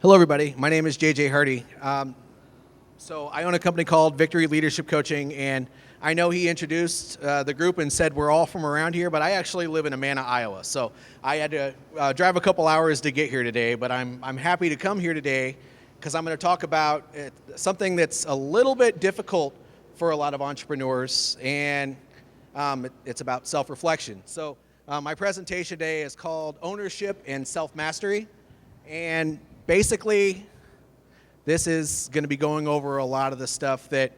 Hello, everybody. My name is JJ Hardy. So I own a company called Victory Leadership Coaching, and I know he introduced the group and said we're all from around here, but I actually live in Amana, Iowa. So I had to drive a couple hours to get here today, but I'm happy to come here today because I'm going to talk about something that's a little bit difficult for a lot of entrepreneurs, and it's about self-reflection. So my presentation today is called Ownership and Self-Mastery, and basically, this is going to be going over a lot of the stuff that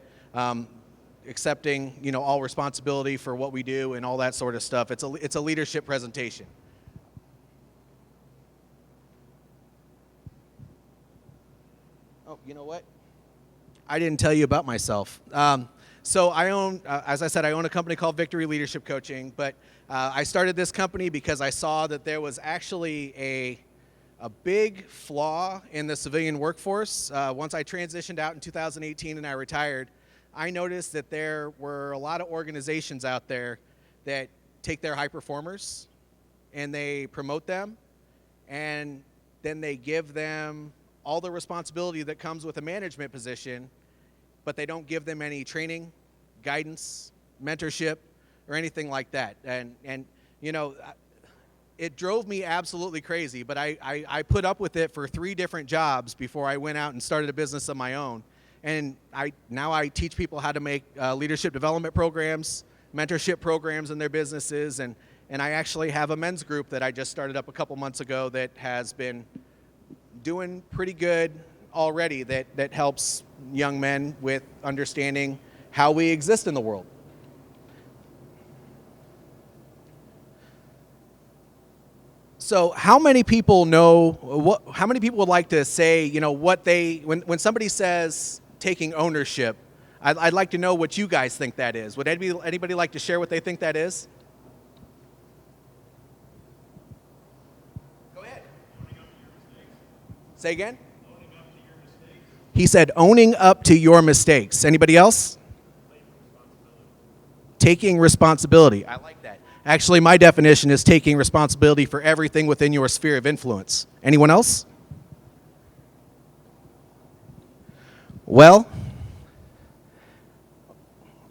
accepting, all responsibility for what we do and all that sort of stuff. It's a leadership presentation. Oh, you know what? I didn't tell you about myself. So I own, as I said, I own a company called Victory Leadership Coaching, but I started this company because I saw that there was actually a big flaw in the civilian workforce. Once I transitioned out in 2018 and I retired, I noticed that there were a lot of organizations out there that take their high performers and they promote them, and then they give them all the responsibility that comes with a management position, but they don't give them any training, guidance, mentorship, or anything like that. And it drove me absolutely crazy, but I put up with it for 3 different jobs before I went out and started a business of my own. And now I teach people how to make leadership development programs, mentorship programs in their businesses, and I actually have a men's group that I just started up a couple months ago that has been doing pretty good already, that helps young men with understanding how we exist in the world. So how many people know how many people would like to say, when somebody says taking ownership, I'd like to know what you guys think that is. Would anybody like to share what they think that is? Go ahead. Say again? Owning up to your mistakes. He said owning up to your mistakes. Anybody else? Taking responsibility. I like that. Actually, my definition is taking responsibility for everything within your sphere of influence. Anyone else? Well,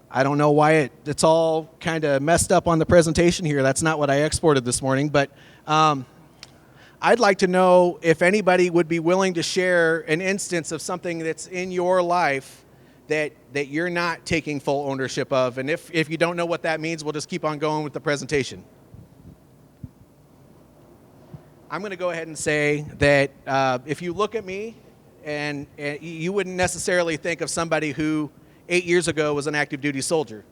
I don't know why it's all kind of messed up on the presentation here. That's not what I exported this morning, but I'd like to know if anybody would be willing to share an instance of something that's in your life that you're not taking full ownership of. And if you don't know what that means, we'll just keep on going with the presentation. I'm going to go ahead and say that if you look at me, and you wouldn't necessarily think of somebody who 8 years ago was an active duty soldier.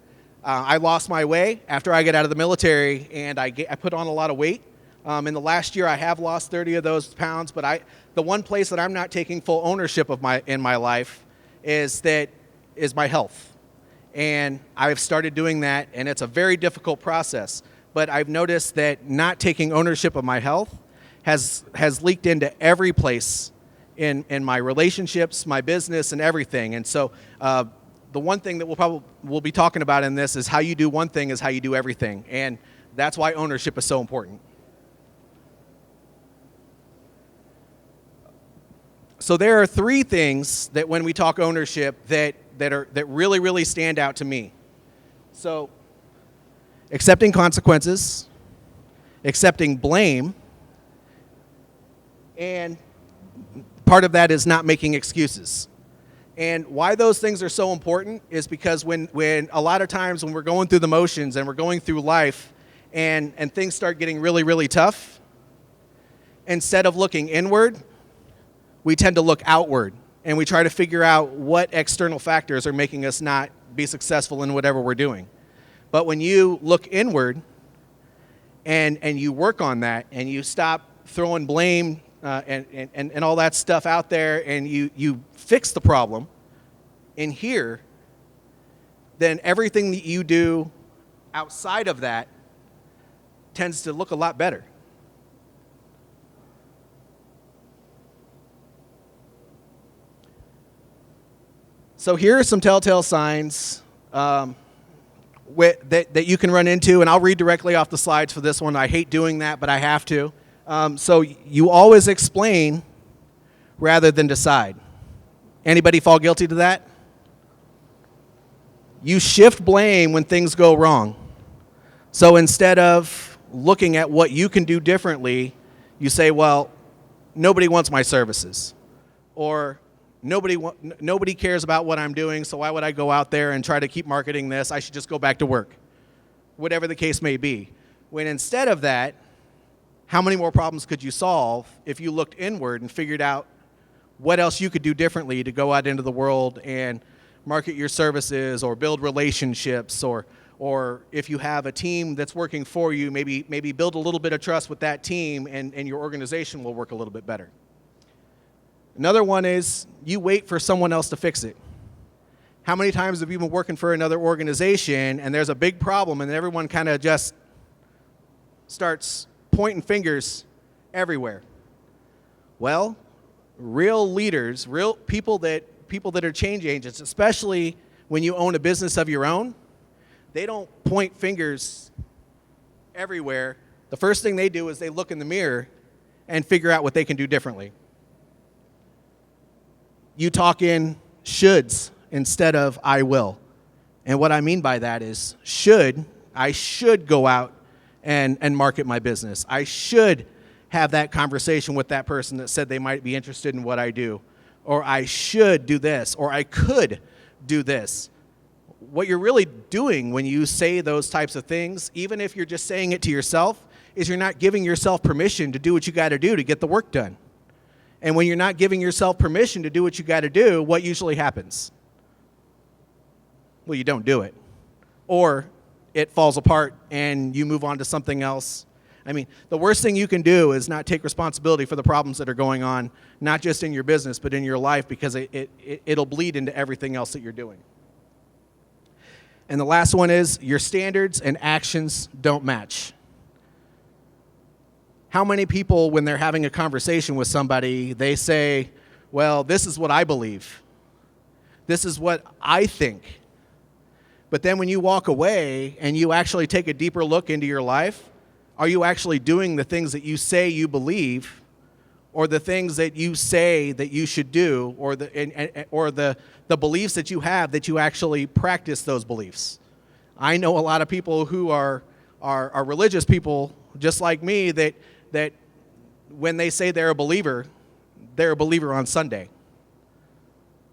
I lost my way after I got out of the military, and I put on a lot of weight. In the last year, I have lost 30 of those pounds, but the one place that I'm not taking full ownership of in my life is my health. And I've started doing that, and it's a very difficult process. But I've noticed that not taking ownership of my health has leaked into every place in my relationships, my business, and everything. And so the one thing that we'll be talking about in this is how you do one thing is how you do everything. And that's why ownership is so important. So there are 3 things that when we talk ownership that really, really stand out to me. So accepting consequences, accepting blame, and part of that is not making excuses. And why those things are so important is because when a lot of times when we're going through the motions and we're going through life and things start getting really, really tough, instead of looking inward, we tend to look outward, and we try to figure out what external factors are making us not be successful in whatever we're doing. But when you look inward and you work on that, and you stop throwing blame and all that stuff out there, and you fix the problem in here, then everything that you do outside of that tends to look a lot better. So here are some telltale signs that you can run into, and I'll read directly off the slides for this one. I hate doing that, but I have to. So you always explain rather than decide. Anybody fall guilty to that? You shift blame when things go wrong. So instead of looking at what you can do differently, you say, well, nobody wants my services. Or nobody cares about what I'm doing, so why would I go out there and try to keep marketing this? I should just go back to work. Whatever the case may be. When instead of that, how many more problems could you solve if you looked inward and figured out what else you could do differently to go out into the world and market your services or build relationships, or if you have a team that's working for you, maybe build a little bit of trust with that team and your organization will work a little bit better. Another one is you wait for someone else to fix it. How many times have you been working for another organization and there's a big problem and everyone kind of just starts pointing fingers everywhere? Well, real leaders, real people that are change agents, especially when you own a business of your own, they don't point fingers everywhere. The first thing they do is they look in the mirror and figure out what they can do differently. You talk in shoulds instead of I will. And what I mean by that is I should go out and market my business. I should have that conversation with that person that said they might be interested in what I do. Or I should do this, or I could do this. What you're really doing when you say those types of things, even if you're just saying it to yourself, is you're not giving yourself permission to do what you got to do to get the work done. And when you're not giving yourself permission to do what you got to do, what usually happens? Well, you don't do it. Or it falls apart and you move on to something else. I mean, the worst thing you can do is not take responsibility for the problems that are going on, not just in your business, but in your life, because it'll bleed into everything else that you're doing. And the last one is your standards and actions don't match. How many people, when they're having a conversation with somebody, they say, well, this is what I believe. This is what I think. But then when you walk away and you actually take a deeper look into your life, are you actually doing the things that you say you believe, or the things that you say that you should do, or the beliefs that you have that you actually practice those beliefs? I know a lot of people who are religious people, just like me, that when they say they're a believer on Sunday,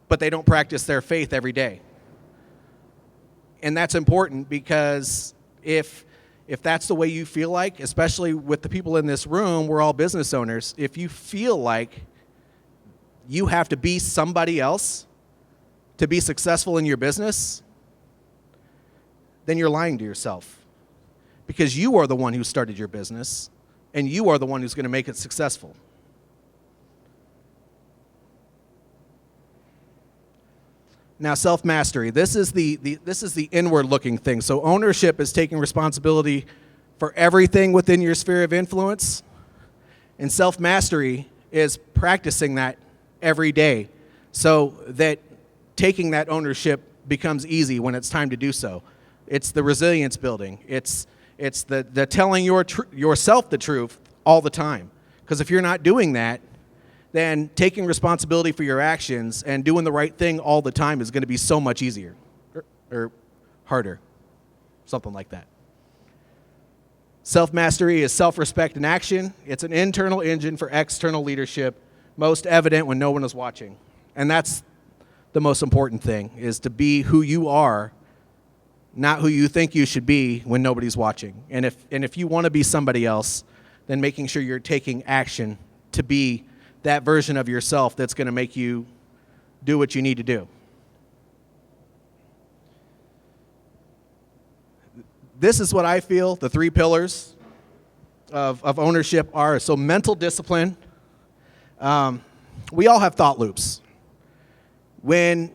but they don't practice their faith every day. And that's important, because if that's the way you feel like, especially with the people in this room, we're all business owners, if you feel like you have to be somebody else to be successful in your business, then you're lying to yourself, because you are the one who started your business and you are the one who's going to make it successful. Now, self-mastery. This is the inward-looking thing. So ownership is taking responsibility for everything within your sphere of influence, and self-mastery is practicing that every day, so that taking that ownership becomes easy when it's time to do so. It's the resilience building. It's the telling yourself the truth all the time. Because if you're not doing that, then taking responsibility for your actions and doing the right thing all the time is going to be so much easier or harder, something like that. Self-mastery is self-respect in action. It's an internal engine for external leadership, most evident when no one is watching. And that's the most important thing, is to be who you are, not who you think you should be when nobody's watching. And if you want to be somebody else, then making sure you're taking action to be that version of yourself that's going to make you do what you need to do. This is what I feel the three pillars of ownership are. So mental discipline. We all have thought loops. When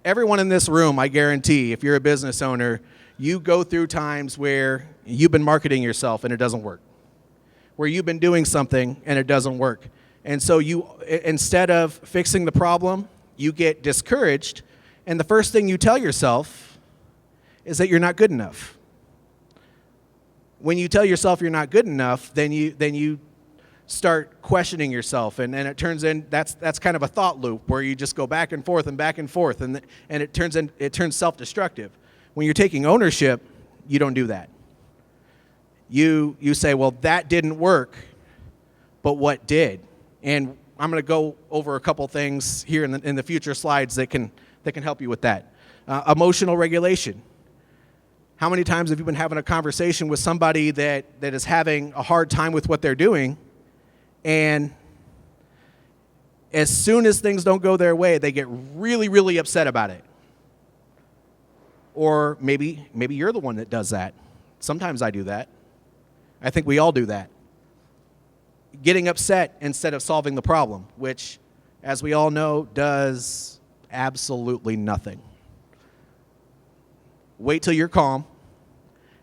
everyone in this room, I guarantee, if you're a business owner, you go through times where you've been marketing yourself and it doesn't work, where you've been doing something and it doesn't work. And so you, instead of fixing the problem, you get discouraged, and the first thing you tell yourself is that you're not good enough. When you tell yourself you're not good enough, then you start questioning yourself, and it turns in that's kind of a thought loop where you just go back and forth, and it turns self-destructive. When you're taking ownership, you don't do that. You say, well, that didn't work, but what did? And I'm going to go over a couple things here in the future slides that can help you with that. Emotional regulation. How many times have you been having a conversation with somebody that is having a hard time with what they're doing, and as soon as things don't go their way, they get really, really upset about it? Or maybe you're the one that does that. Sometimes I do that. I think we all do that. Getting upset instead of solving the problem, which, as we all know, does absolutely nothing. Wait till you're calm,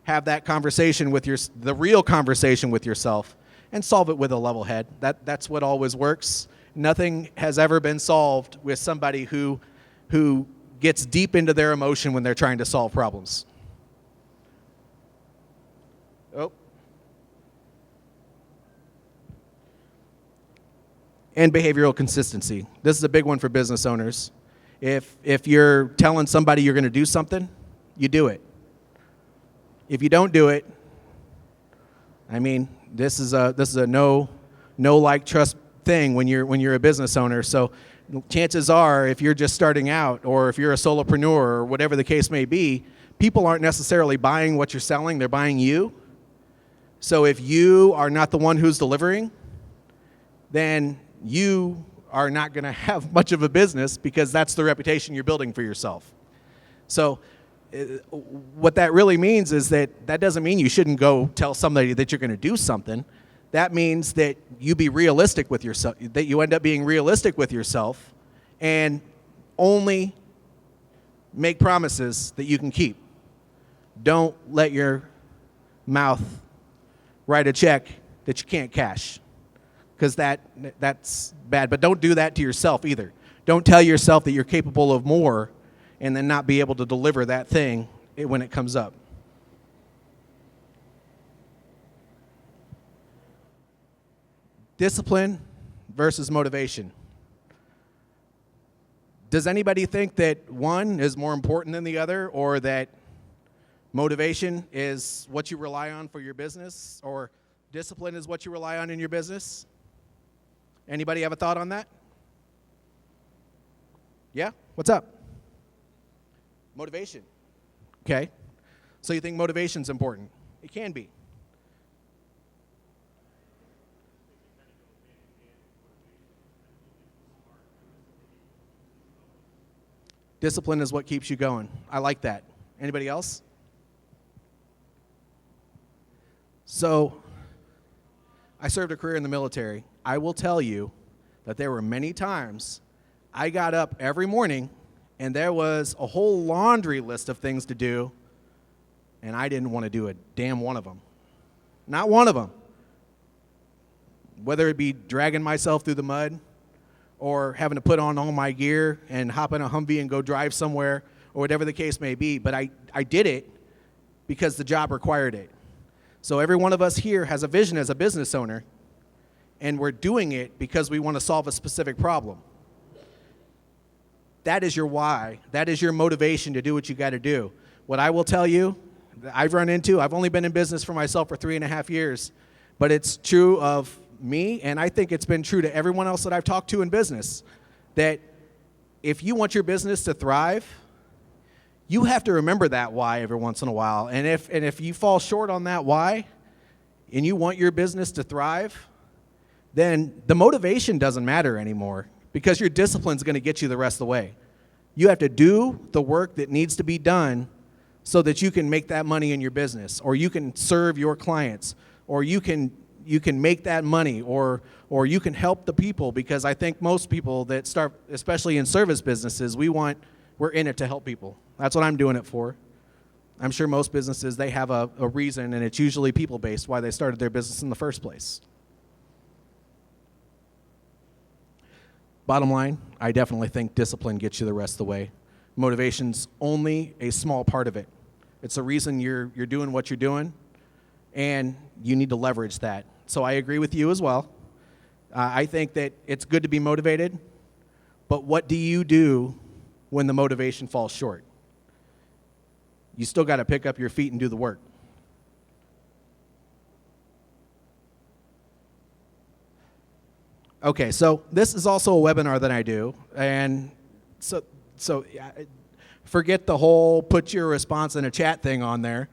have that conversation with the real conversation with yourself, and solve it with a level head. That's what always works. Nothing has ever been solved with somebody who gets deep into their emotion when they're trying to solve problems. Oh. And behavioral consistency. This is a big one for business owners. If you're telling somebody you're going to do something, you do it. If you don't do it, I mean, this is a no like trust thing when you're a business owner. So chances are, if you're just starting out, or if you're a solopreneur, or whatever the case may be, people aren't necessarily buying what you're selling, they're buying you. So if you are not the one who's delivering, then you are not going to have much of a business, because that's the reputation you're building for yourself. So what that really means is that doesn't mean you shouldn't go tell somebody that you're going to do something. That means that you be realistic with yourself, that you end up being realistic with yourself, and only make promises that you can keep. Don't let your mouth write a check that you can't cash, because that's bad. But don't do that to yourself either. Don't tell yourself that you're capable of more and then not be able to deliver that thing when it comes up. Discipline versus motivation. Does anybody think that one is more important than the other, or that motivation is what you rely on for your business, or discipline is what you rely on in your business? Anybody have a thought on that? Yeah? What's up? Motivation. Okay. So you think motivation's important? It can be. Discipline is what keeps you going. I like that. Anybody else? So, I served a career in the military. I will tell you that there were many times I got up every morning and there was a whole laundry list of things to do, and I didn't want to do a damn one of them. Not one of them. Whether it be dragging myself through the mud, or having to put on all my gear and hop in a Humvee and go drive somewhere, or whatever the case may be. But I did it because the job required it. So every one of us here has a vision as a business owner, and we're doing it because we want to solve a specific problem. That is your why. That is your motivation to do what you got to do. What I will tell you, I've only been in business for myself for 3.5 years, but it's true of me, and I think it's been true to everyone else that I've talked to in business, that if you want your business to thrive, you have to remember that why every once in a while. And if you fall short on that why, and you want your business to thrive, then the motivation doesn't matter anymore, because your discipline's going to get you the rest of the way. You have to do the work that needs to be done so that you can make that money in your business, or you can serve your clients, or you can make that money, or you can help the people, because I think most people that start, especially in service businesses, we're in it to help people. That's what I'm doing it for. I'm sure most businesses, they have a reason, and it's usually people-based why they started their business in the first place. Bottom line, I definitely think discipline gets you the rest of the way. Motivation's only a small part of it. It's the reason you're doing what you're doing, and you need to leverage that. So I agree with you as well. I think that it's good to be motivated, but what do you do when the motivation falls short? You still got to pick up your feet and do the work. Okay, so this is also a webinar that I do, and so forget the whole put your response in a chat thing on there,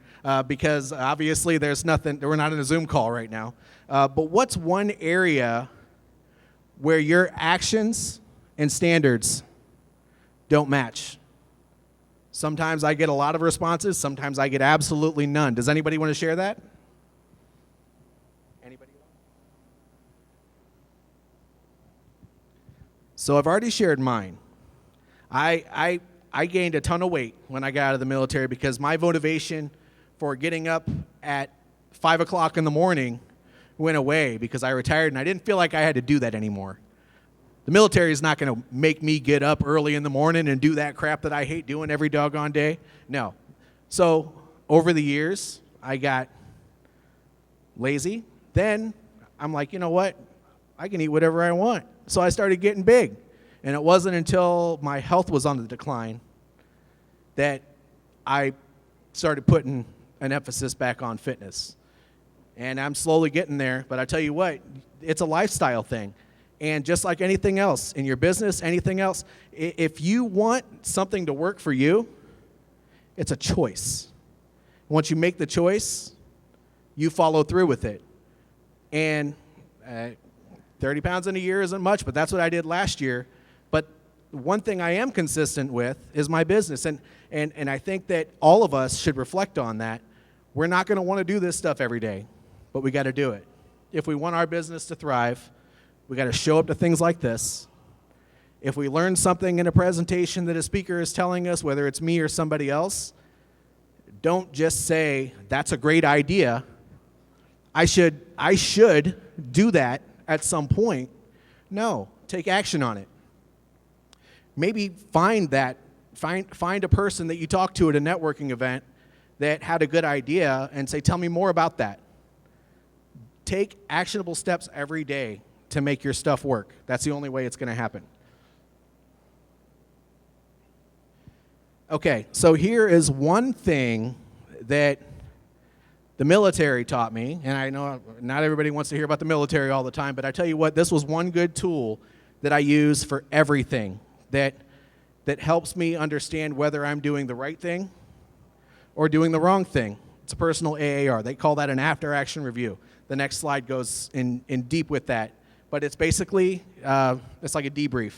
because obviously there's nothing, we're not in a Zoom call right now. But what's one area where your actions and standards don't match? Sometimes I get a lot of responses, sometimes I get absolutely none. Does anybody want to share that? Anybody? So I've already shared mine. I gained a ton of weight when I got out of the military because my motivation for getting up at 5 o'clock in the morning went away because I retired and I didn't feel like I had to do that anymore. The military is not going to make me get up early in the morning and do that crap that I hate doing every doggone day. No. So over the years, I got lazy. Then I'm like, you know what? I can eat whatever I want. So I started getting big. And it wasn't until my health was on the decline that I started putting an emphasis back on fitness. And I'm slowly getting there. But I tell you what, it's a lifestyle thing. And just like anything else, in your business, anything else, if you want something to work for you, it's a choice. Once you make the choice, you follow through with it. And 30 pounds in a year isn't much, but that's what I did last year. But one thing I am consistent with is my business. And I think that all of us should reflect on that. We're not going to want to do this stuff every day, but we got to do it. If we want our business to thrive, we got to show up to things like this. If we learn something in a presentation that a speaker is telling us, whether it's me or somebody else, don't just say, that's a great idea. I should do that at some point. No, take action on it. Maybe find a person that you talk to at a networking event that had a good idea and say, tell me more about that. Take actionable steps every day to make your stuff work. That's the only way it's going to happen. Okay, so here is one thing that the military taught me, and I know not everybody wants to hear about the military all the time, but I tell you what, this was one good tool that I use for everything that helps me understand whether I'm doing the right thing or doing the wrong thing. It's a personal AAR. They call that an after-action review. The next slide goes in deep with that. But it's basically, it's like a debrief.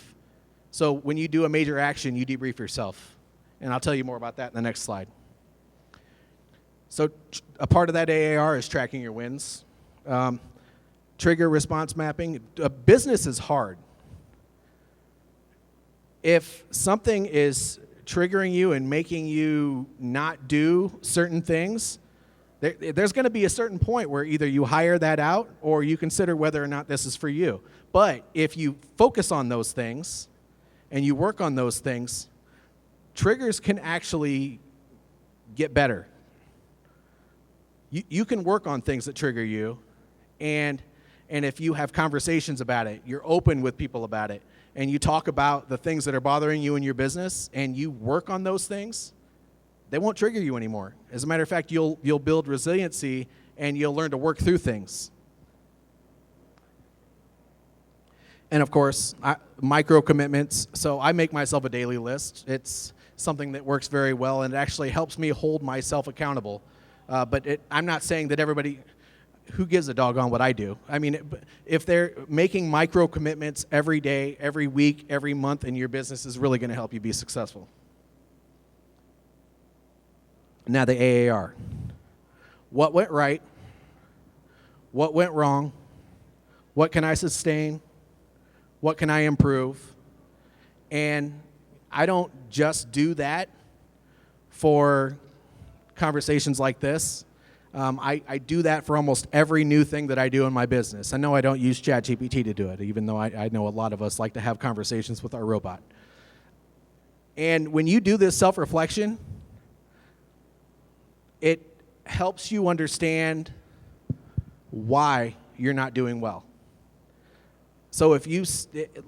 So when you do a major action, you debrief yourself. And I'll tell you more about that in the next slide. So a part of that AAR is tracking your wins. Trigger response mapping. Business is hard. If something is triggering you and making you not do certain things, there's going to be a certain point where either you hire that out or you consider whether or not this is for you. But if you focus on those things and you work on those things, triggers can actually get better. You can work on things that trigger you, and if you have conversations about it, you're open with people about it, and you talk about the things that are bothering you in your business, and you work on those things, they won't trigger you anymore. As a matter of fact, you'll build resiliency, and you'll learn to work through things. And of course, micro commitments. So I make myself a daily list. It's something that works very well, and it actually helps me hold myself accountable. But I'm not saying that everybody, who gives a dog on what I do? I mean, if they're making micro commitments every day, every week, every month in your business is really going to help you be successful. Now the AAR. What went right? What went wrong? What can I sustain? What can I improve? And I don't just do that for conversations like this. I do that for almost every new thing that I do in my business. I know I don't use ChatGPT to do it, even though I know a lot of us like to have conversations with our robot. And when you do this self-reflection, it helps you understand why you're not doing well. So if you,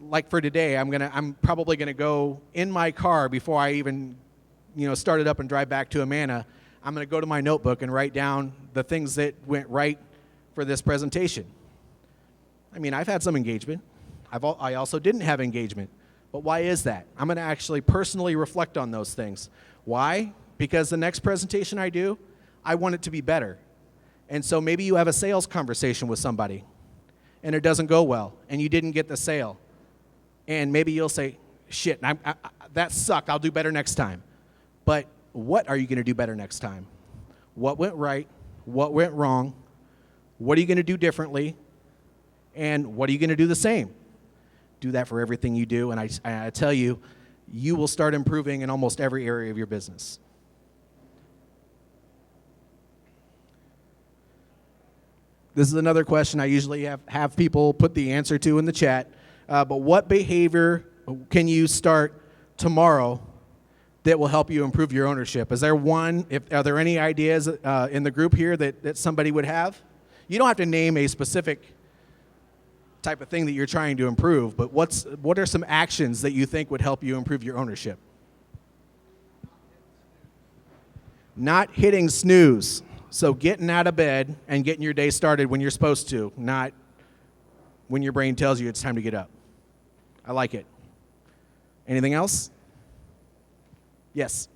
like for today, I'm probably gonna go in my car before I even, start it up and drive back to Amana. I'm gonna go to my notebook and write down the things that went right for this presentation. I mean, I've had some engagement. I also didn't have engagement. But why is that? I'm gonna actually personally reflect on those things. Why? Because the next presentation I do, I want it to be better. And so maybe you have a sales conversation with somebody and it doesn't go well and you didn't get the sale. And maybe you'll say, shit, that sucked, I'll do better next time. But what are you gonna do better next time? What went right? What went wrong? What are you gonna do differently? And what are you gonna do the same? Do that for everything you do, and I tell you, you will start improving in almost every area of your business. This is another question I usually have people put the answer to in the chat. But what behavior can you start tomorrow that will help you improve your ownership? Is there one? Are there any ideas in the group here that somebody would have? You don't have to name a specific type of thing that you're trying to improve, but what are some actions that you think would help you improve your ownership? Not hitting snooze. So getting out of bed and getting your day started when you're supposed to, not when your brain tells you it's time to get up. I like it. Anything else? Yes.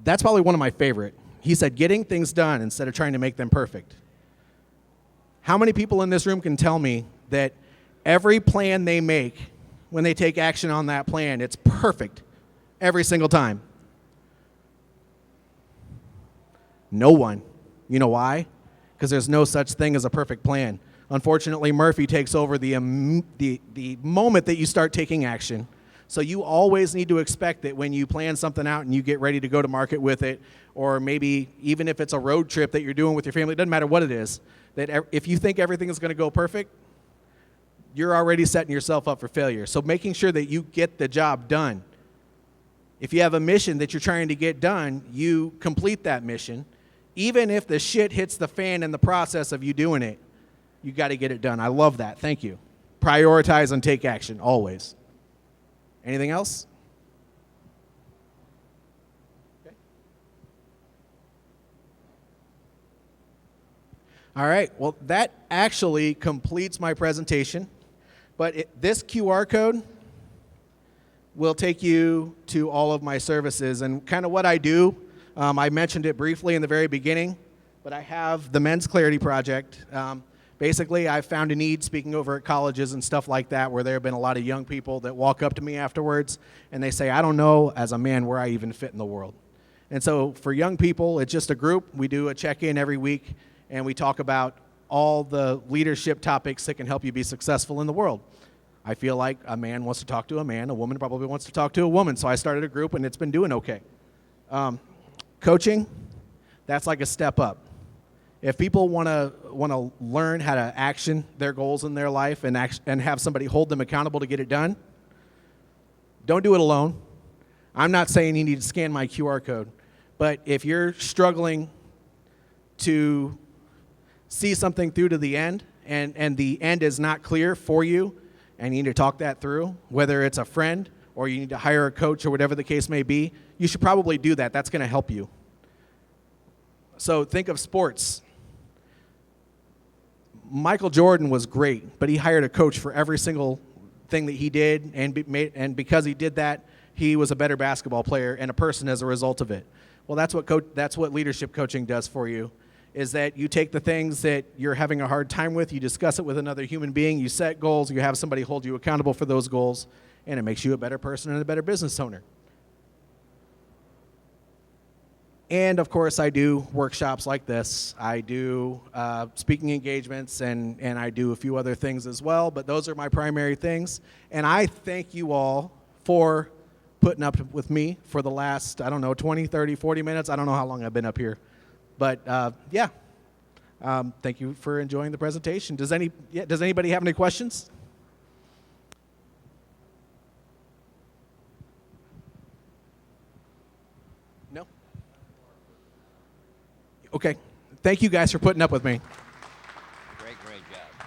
That's probably one of my favorite. He said getting things done instead of trying to make them perfect. How many people in this room can tell me that every plan they make, when they take action on that plan, it's perfect every single time? No one. You know why? Because there's no such thing as a perfect plan. Unfortunately, Murphy takes over the moment that you start taking action. So you always need to expect that when you plan something out and you get ready to go to market with it, or maybe even if it's a road trip that you're doing with your family, it doesn't matter what it is, that if you think everything is going to go perfect, you're already setting yourself up for failure. So making sure that you get the job done. If you have a mission that you're trying to get done, you complete that mission. Even if the shit hits the fan in the process of you doing it, you got to get it done. I love that. Thank you. Prioritize and take action, always. Anything else? Okay. All right. Well, that actually completes my presentation. But this QR code will take you to all of my services. And kind of what I do, I mentioned it briefly in the very beginning, but I have the Men's Clarity Project. Basically, I've found a need speaking over at colleges and stuff like that where there have been a lot of young people that walk up to me afterwards and they say, I don't know as a man where I even fit in the world. And so for young people, it's just a group. We do a check-in every week and we talk about all the leadership topics that can help you be successful in the world. I feel like a man wants to talk to a man, a woman probably wants to talk to a woman, so I started a group and it's been doing okay. Coaching, that's like a step up. If people want to learn how to action their goals in their life and have somebody hold them accountable to get it done, don't do it alone. I'm not saying you need to scan my QR code, but if you're struggling to see something through to the end and the end is not clear for you and you need to talk that through, whether it's a friend or you need to hire a coach or whatever the case may be, you should probably do that. That's going to help you. So think of sports. Michael Jordan was great, but he hired a coach for every single thing that he did, and because he did that, he was a better basketball player and a person as a result of it. Well, that's what leadership coaching does for you, is that you take the things that you're having a hard time with, you discuss it with another human being, you set goals, you have somebody hold you accountable for those goals, and it makes you a better person and a better business owner. And of course, I do workshops like this. I do speaking engagements, and I do a few other things as well, but those are my primary things. And I thank you all for putting up with me for the last, 20, 30, 40 minutes. I don't know how long I've been up here. But yeah, thank you for enjoying the presentation. Does anybody have any questions? No? Okay, thank you guys for putting up with me. Great job.